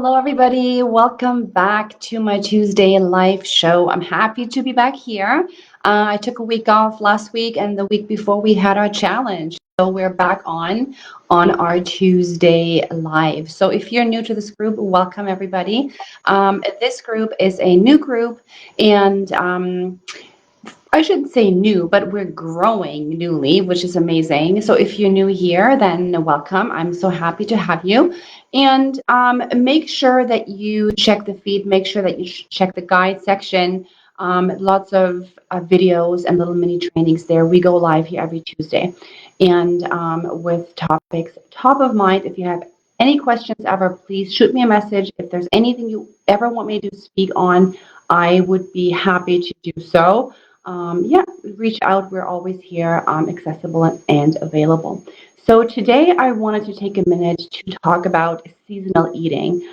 Hello, everybody. Welcome back to my Tuesday live show. I'm happy to be back here. I took a week off last week, and the week before we had our challenge. So we're back on our Tuesday live. So if you're new to this group, welcome everybody. This group is a new group, and I shouldn't say new, but we're growing newly, which is amazing. So if you're new here, then welcome. I'm so happy to have you. And make sure that you check the feed, make sure that you check the guide section. Lots of videos and little mini trainings there. We go live here every Tuesday. And with topics top of mind, if you have any questions ever, please shoot me a message. If there's anything you ever want me to speak on, I would be happy to do so. Yeah, reach out. We're always here, accessible and available. So today I wanted to take a minute to talk about seasonal eating.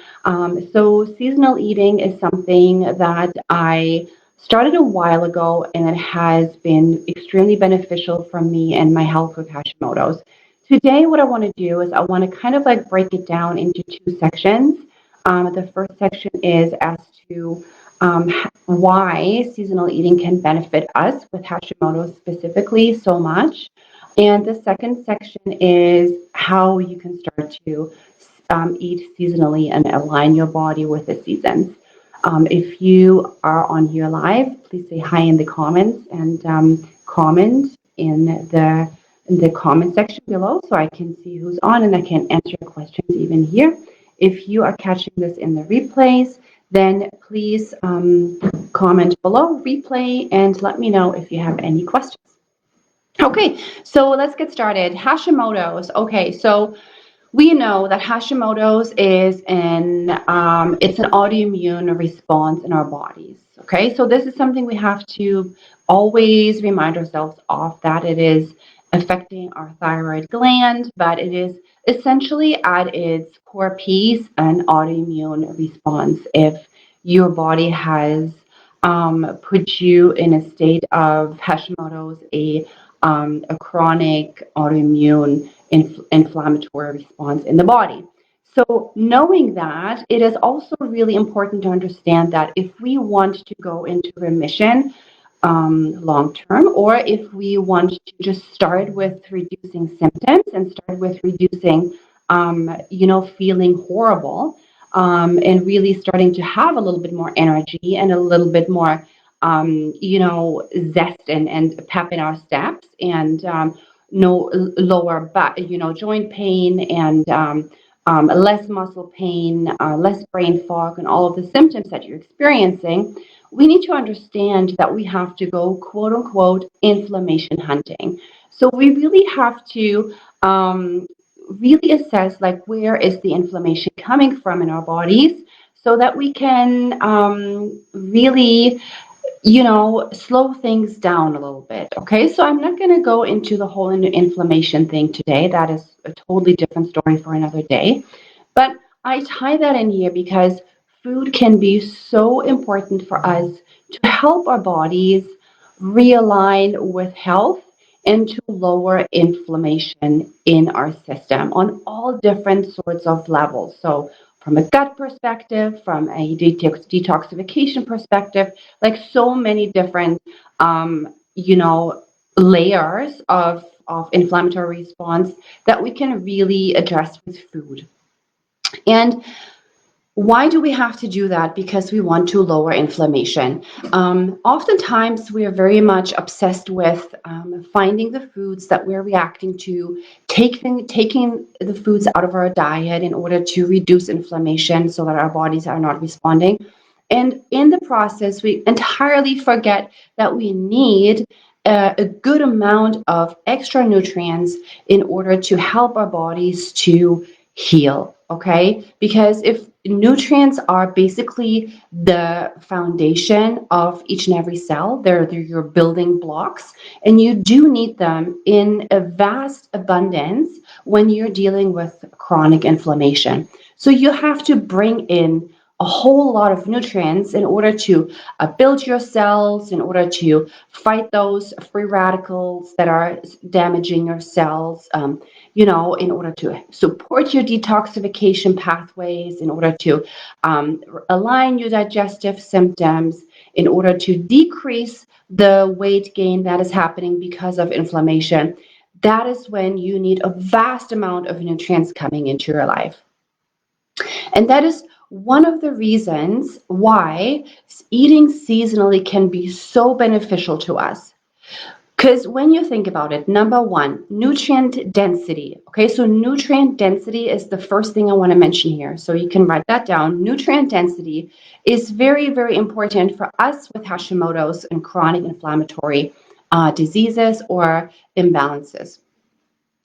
So seasonal eating is something that I started a while ago, and it has been extremely beneficial for me and my health with Hashimoto's. Today, what I want to do is I want to kind of like break it down into two sections. The first section is as to why seasonal eating can benefit us with Hashimoto's specifically so much. And the second section is how you can start to eat seasonally and align your body with the seasons. If you are on here live, please say hi in the comments and comment in the comment section below so I can see who's on and I can answer your questions even here. If you are catching this in the replays, then please comment below replay and let me know if you have any questions. Okay, so let's get started. Hashimoto's. Okay, so we know that Hashimoto's is it's an autoimmune response in our bodies. Okay, so this is something we have to always remind ourselves of, that it is affecting our thyroid gland, but it is essentially at its core piece an autoimmune response. If your body has put you in a state of Hashimoto's, a chronic autoimmune inflammatory response in the body. So knowing that, it is also really important to understand that if we want to go into remission long term, or if we want to just start with reducing symptoms and start with reducing, feeling horrible, and really starting to have a little bit more energy and a little bit more zest and pep in our steps, and no lower back, joint pain, and less muscle pain, less brain fog, and all of the symptoms that you're experiencing. We need to understand that we have to go, quote unquote, inflammation hunting. So we really have to really assess, like, where is the inflammation coming from in our bodies, so that we can really slow things down a little bit. Okay, so I'm not going to go into the whole inflammation thing today. That is a totally different story for another day. But I tie that in here because food can be so important for us to help our bodies realign with health and to lower inflammation in our system on all different sorts of levels. So from a gut perspective, from a detoxification perspective, like so many different, layers of inflammatory response that we can really address with food. And why do we have to do that? Because we want to lower inflammation. Oftentimes, we are very much obsessed with finding the foods that we're reacting to, taking the foods out of our diet in order to reduce inflammation so that our bodies are not responding. And in the process, we entirely forget that we need a good amount of extra nutrients in order to help our bodies to heal. Okay, because if nutrients are basically the foundation of each and every cell, they're your building blocks, and you do need them in a vast abundance when you're dealing with chronic inflammation. So you have to bring in a whole lot of nutrients in order to build your cells, in order to fight those free radicals that are damaging your cells, in order to support your detoxification pathways, in order to align your digestive symptoms, in order to decrease the weight gain that is happening because of inflammation. That is when you need a vast amount of nutrients coming into your life. And that is one of the reasons why eating seasonally can be so beneficial to us. Because when you think about it, number one, nutrient density. Okay, so nutrient density is the first thing I want to mention here. So you can write that down. Nutrient density is very, very important for us with Hashimoto's and chronic inflammatory diseases or imbalances.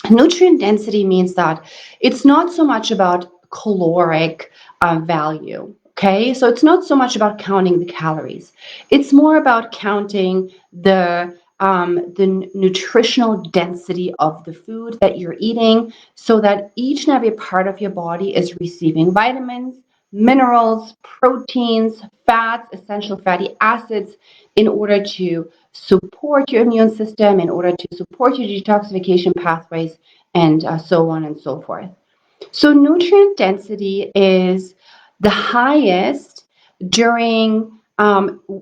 Nutrient density means that it's not so much about caloric value. Okay, so it's not so much about counting the calories. It's more about counting the nutritional density of the food that you're eating, so that each and every part of your body is receiving vitamins, minerals, proteins, fats, essential fatty acids in order to support your immune system, in order to support your detoxification pathways, and so on and so forth. So nutrient density is the highest during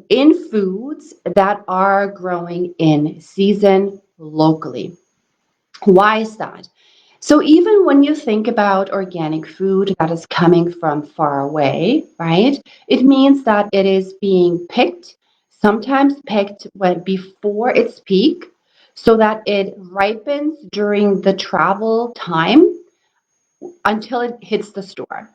in foods that are growing in season locally. Why is that? So even when you think about organic food that is coming from far away, right? It means that it is being picked, sometimes picked before its peak, so that it ripens during the travel time until it hits the store.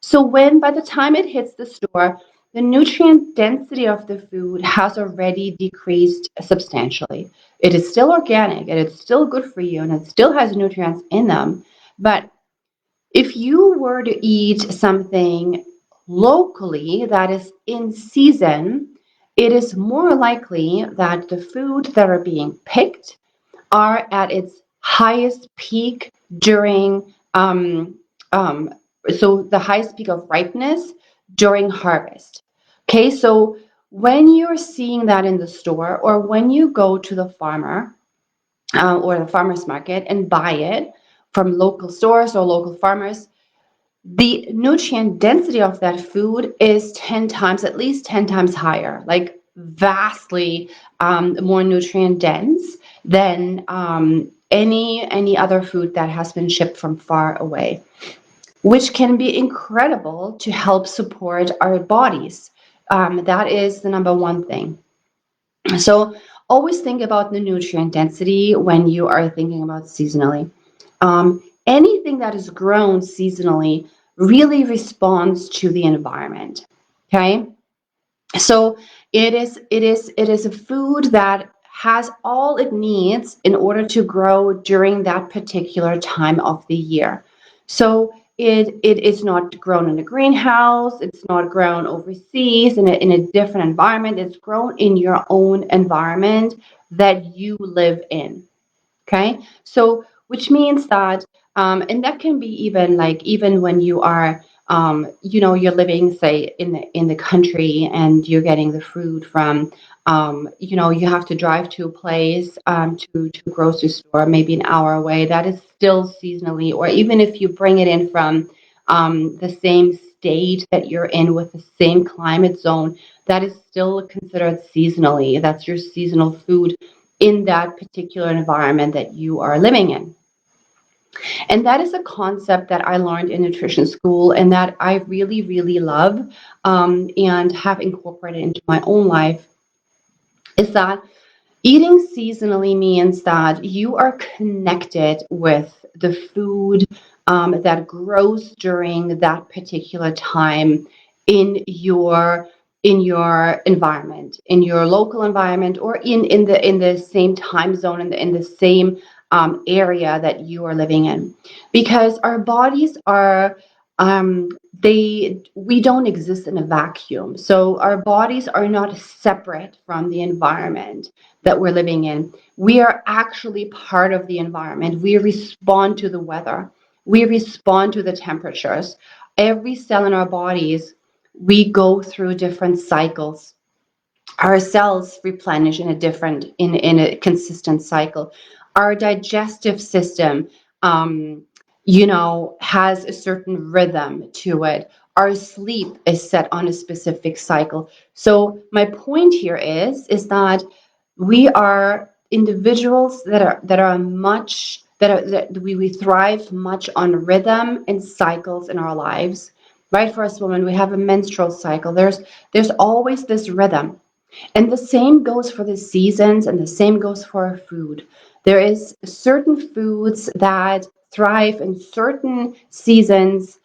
So by the time it hits the store, the nutrient density of the food has already decreased substantially. It is still organic and it's still good for you and it still has nutrients in them. But if you were to eat something locally that is in season, it is more likely that the foods that are being picked are at its highest peak during so the highest peak of ripeness during harvest. Okay, so when you're seeing that in the store, or when you go to the farmer or the farmer's market and buy it from local stores or local farmers, the nutrient density of that food is 10 times, at least 10 times higher, like vastly more nutrient dense than any other food that has been shipped from far away, which can be incredible to help support our bodies. That is the number one thing. So always think about the nutrient density when you are thinking about seasonally. Anything that is grown seasonally really responds to the environment. Okay, so it is a food that has all it needs in order to grow during that particular time of the year. So it is not grown in a greenhouse, it's not grown overseas in a different environment, it's grown in your own environment that you live in. Okay, so which means that, and that can be even when you are, you're living, say, in the country and you're getting the food from, you have to drive to a place to a grocery store, maybe an hour away. That is still seasonally, or even if you bring it in from the same state that you're in with the same climate zone, that is still considered seasonally. That's your seasonal food in that particular environment that you are living in. And that is a concept that I learned in nutrition school and that I really, really love and have incorporated into my own life, is that eating seasonally means that you are connected with the food that grows during that particular time in your environment, in your local environment, or in the same time zone, in the same area that you are living in, because our bodies are we don't exist in a vacuum. So our bodies are not separate from the environment that we're living in. We are actually part of the environment. We respond to the weather. We respond to the temperatures. Every cell in our bodies, we go through different cycles. Our cells replenish in a consistent cycle. Our digestive system has a certain rhythm to it. Our sleep is set on a specific cycle. So my point here is that we are individuals that are much that we thrive much on rhythm and cycles in our lives. Right, for us women, we have a menstrual cycle. There's always this rhythm. And the same goes for the seasons, and the same goes for our food. There is certain foods that thrive in certain seasons,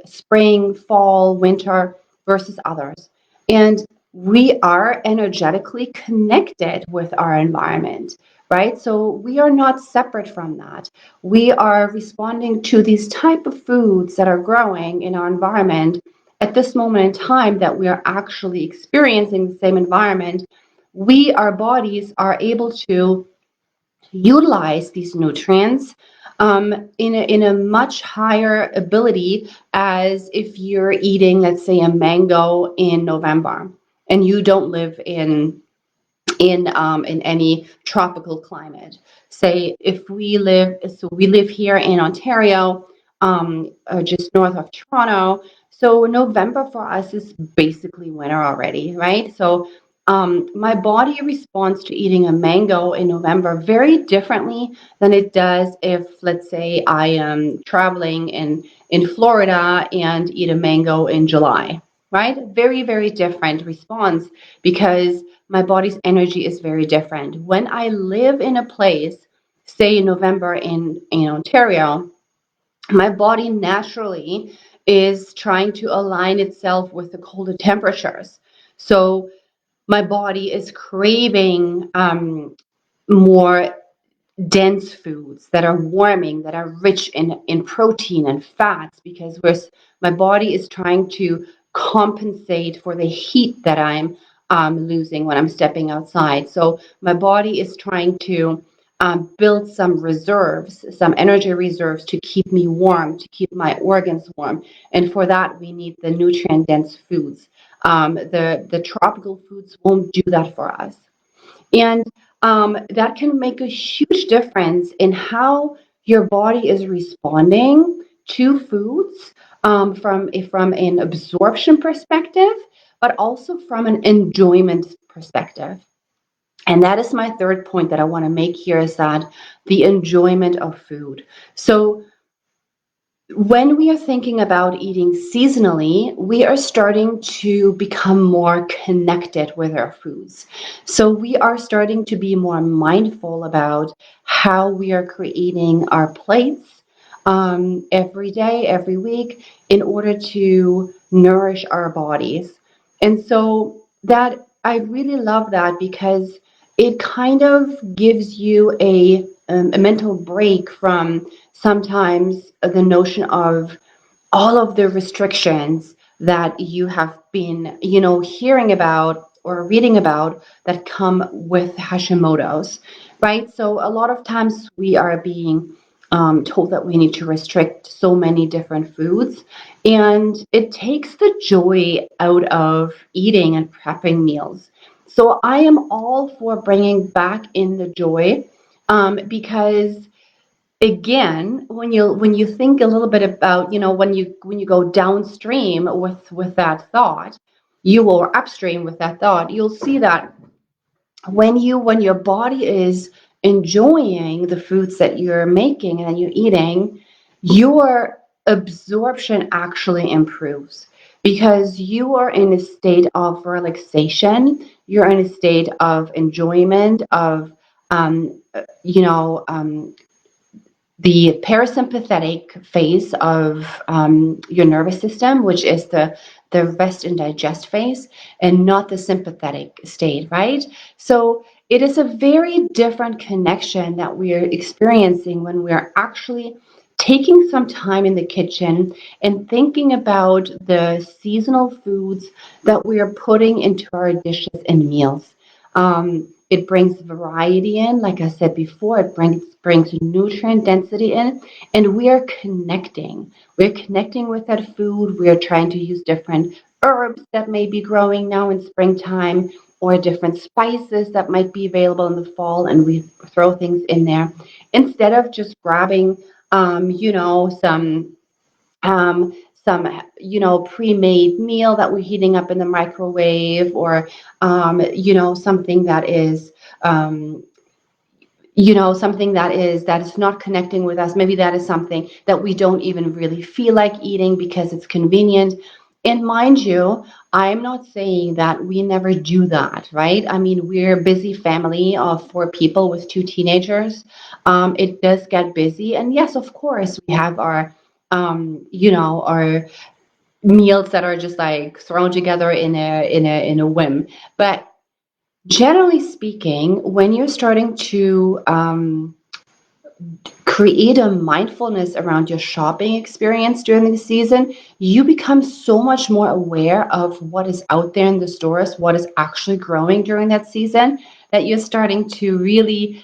spring, fall, winter, versus others. And we are energetically connected with our environment, right? So we are not separate from that. We are responding to these type of foods that are growing in our environment at this moment in time that we are actually experiencing the same environment. Our bodies are able to utilize these nutrients in a much higher ability as if you're eating, let's say, a mango in November and you don't live in any tropical climate. Say if we live here in Ontario, just north of Toronto. So November for us is basically winter already, right? So my body responds to eating a mango in November very differently than it does if, let's say, I am traveling in Florida and eat a mango in July, right? Very, very different response because my body's energy is very different. When I live in a place, say in November in Ontario, my body naturally is trying to align itself with the colder temperatures. So my body is craving more dense foods that are warming, that are rich in protein and fats, because my body is trying to compensate for the heat that I'm losing when I'm stepping outside. So my body is trying to build some reserves, some energy reserves to keep me warm, to keep my organs warm. And for that, we need the nutrient dense foods. The tropical foods won't do that for us. And that can make a huge difference in how your body is responding to foods from an absorption perspective, but also from an enjoyment perspective. And that is my third point that I want to make here is that the enjoyment of food. So when we are thinking about eating seasonally, we are starting to become more connected with our foods. So we are starting to be more mindful about how we are creating our plates every day, every week, in order to nourish our bodies. And so that I really love that because it kind of gives you a mental break from sometimes the notion of all of the restrictions that you have been, hearing about or reading about that come with Hashimoto's, right? So a lot of times we are being told that we need to restrict so many different foods, and it takes the joy out of eating and prepping meals. So I am all for bringing back in the joy because again, when you think a little bit about, when you go downstream with that thought, you or upstream with that thought, you'll see that when your body is enjoying the foods that you're making and you're eating, your absorption actually improves because you are in a state of relaxation, you're in a state of enjoyment of you know the parasympathetic phase of your nervous system, which is the rest and digest phase, and not the sympathetic state, right? So it is a very different connection that we're experiencing when we're actually taking some time in the kitchen and thinking about the seasonal foods that we are putting into our dishes and meals. It brings variety in, like I said before, it brings nutrient density in, and we are connecting. We're connecting with that food. We are trying to use different herbs that may be growing now in springtime or different spices that might be available in the fall, and we throw things in there instead of just grabbing, you know, some pre-made meal that we're heating up in the microwave, or something that is um, something that is not connecting with us. Maybe that is something that we don't even really feel like eating because it's convenient. And mind you, I'm not saying that we never do that, right? I mean, we're a busy family of four people with two teenagers. It does get busy, and yes, of course, we have our meals that are just like thrown together in a whim. But generally speaking, when you're starting to create a mindfulness around your shopping experience during the season, you become so much more aware of what is out there in the stores, what is actually growing during that season, that you're starting to really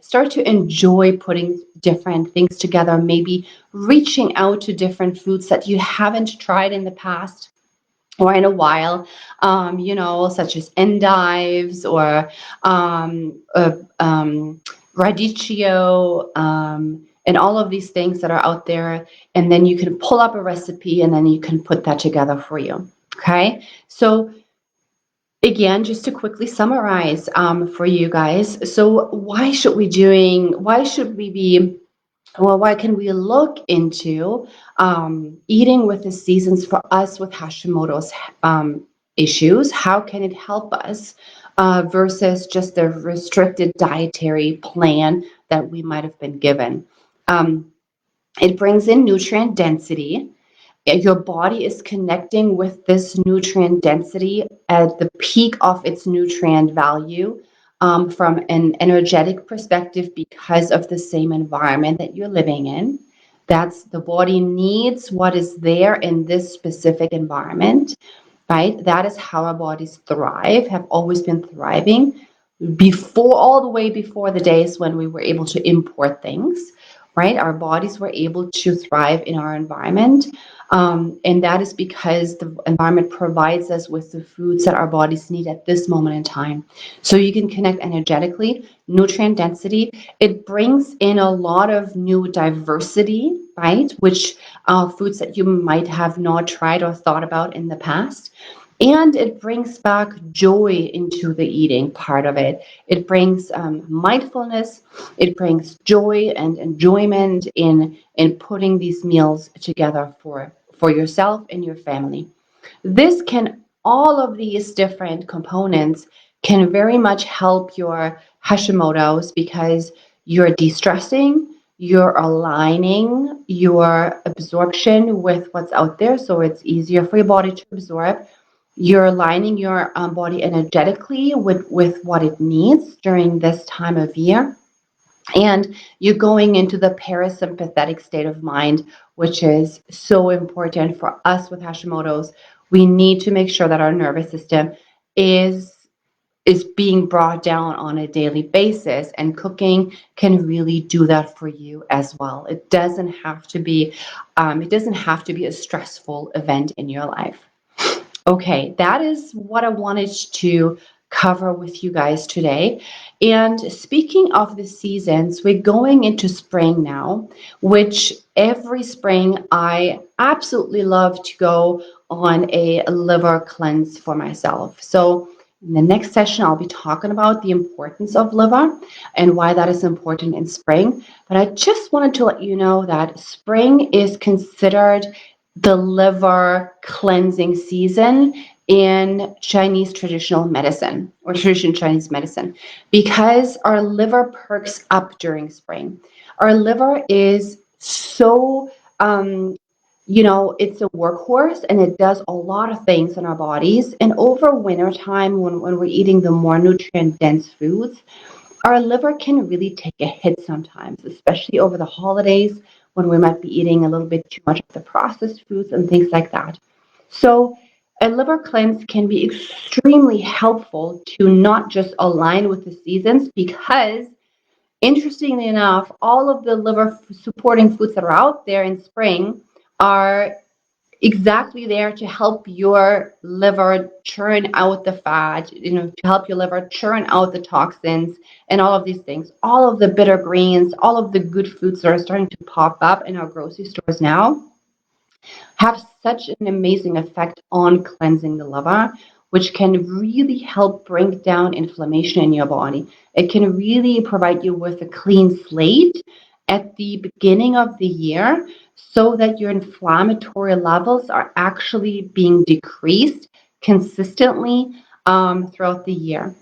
start to enjoy putting different things together, maybe reaching out to different foods that you haven't tried in the past or in a while, such as endives or radicchio, and all of these things that are out there. And then you can pull up a recipe and then you can put that together for you. Okay. So again, just to quickly summarize for you guys. So why should we be well, why can we look into eating with the seasons for us with Hashimoto's issues? How can it help us versus just the restricted dietary plan that we might have been given? Um, it brings in nutrient density. Your body is connecting with this nutrient density at the peak of its nutrient value, from an energetic perspective, because of the same environment that you're living in. That's the body needs what is there in this specific environment, right? That is how our bodies thrive, have always been thriving before, all the way before the days when we were able to import things, right? Our bodies were able to thrive in our environment. And that is because the environment provides us with the foods that our bodies need at this moment in time. So you can connect energetically, nutrient density. It brings in a lot of new diversity, right? Which foods that you might have not tried or thought about in the past. And it brings back joy into the eating part of it. It brings mindfulness. It brings joy and enjoyment in putting these meals together for yourself and your family. This can, all of these different components can very much help your Hashimoto's, because you're de-stressing, you're aligning your absorption with what's out there, so it's easier for your body to absorb. You're aligning your body energetically with what it needs during this time of year. And you're going into the parasympathetic state of mind, which is so important for us with Hashimoto's. We need to make sure that our nervous system is is being brought down on a daily basis, and cooking can really do that for you as well. It doesn't have to be a stressful event in your life. Okay, that is what I wanted to cover with you guys today. And speaking of the seasons, we're going into spring now, which every spring I absolutely love to go on a liver cleanse for myself. So in the next session, I'll be talking about the importance of liver and why that is important in spring. But I just wanted to let you know that spring is considered the liver cleansing season in Chinese traditional medicine, or traditional Chinese medicine, because our liver perks up during spring. Our liver is so, it's a workhorse, and it does a lot of things in our bodies. And over winter time, when we're eating the more nutrient dense foods, our liver can really take a hit sometimes, especially over the holidays, when we might be eating a little bit too much of the processed foods and things like that. So a liver cleanse can be extremely helpful to not just align with the seasons, because interestingly enough, all of the liver supporting foods that are out there in spring are exactly there to help your liver churn out the fat, to help your liver churn out the toxins and all of these things. All of the bitter greens, all of the good foods that are starting to pop up in our grocery stores now have such an amazing effect on cleansing the liver, which can really help bring down inflammation in your body. It can really provide you with a clean slate at the beginning of the year so that your inflammatory levels are actually being decreased consistently throughout the year.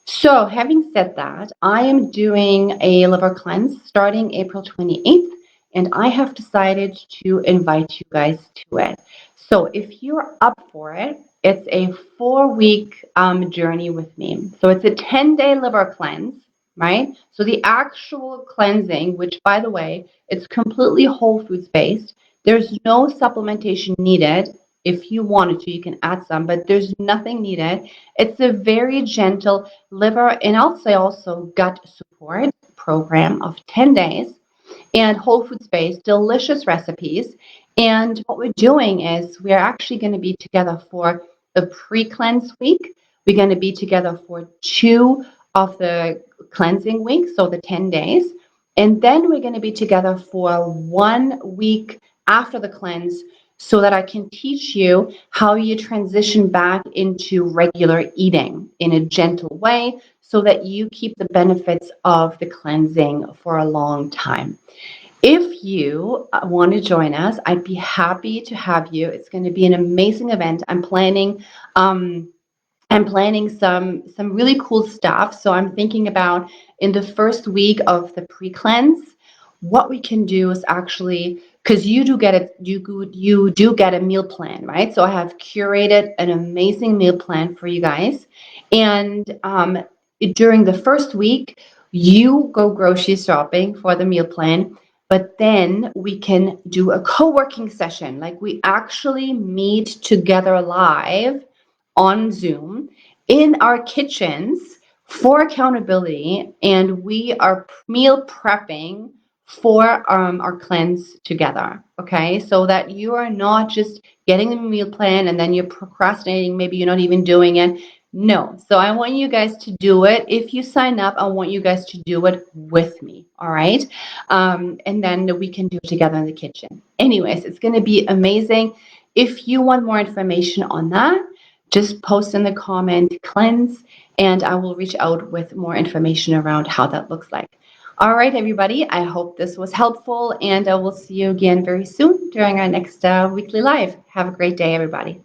So, having said that, I am doing a liver cleanse starting April 28th, and I have decided to invite you guys to it. So, if you're up for it, it's a 4 week journey with me. So, it's a 10-day liver cleanse, right? So, the actual cleansing, which by the way, it's completely whole foods based, there's no supplementation needed. If you wanted to, you can add some, but there's nothing needed. It's a very gentle liver and I'll say also gut support program of 10 days and whole foods based, delicious recipes. And what we're doing is we're actually going to be together for the pre-cleanse week. We're going to be together for 2 of the cleansing weeks, so the 10 days. And then we're going to be together for 1 week after the cleanse so that I can teach you how you transition back into regular eating in a gentle way so that you keep the benefits of the cleansing for a long time. If you want to join us, I'd be happy to have you. It's going to be an amazing event. I'm planning some really cool stuff. So I'm thinking about in the first week of the pre-cleanse, what we can do is actually because you do get a meal plan, right? So I have curated an amazing meal plan for you guys, and during the first week, you go grocery shopping for the meal plan. But then we can do a co-working session. Like we actually meet together live on Zoom in our kitchens for accountability, and we are meal prepping for our cleanse together. Okay, so that you are not just getting the meal plan and then you're procrastinating, maybe you're not even doing it. No, so I want you guys to do it. If you sign up, I want you guys to do it with me. All right, and then we can do it together in the kitchen. Anyways, it's going to be amazing. If you want more information on that, just post in the comment cleanse and I will reach out with more information around how that looks like. All right, everybody, I hope this was helpful and I will see you again very soon during our next weekly live. Have a great day, everybody.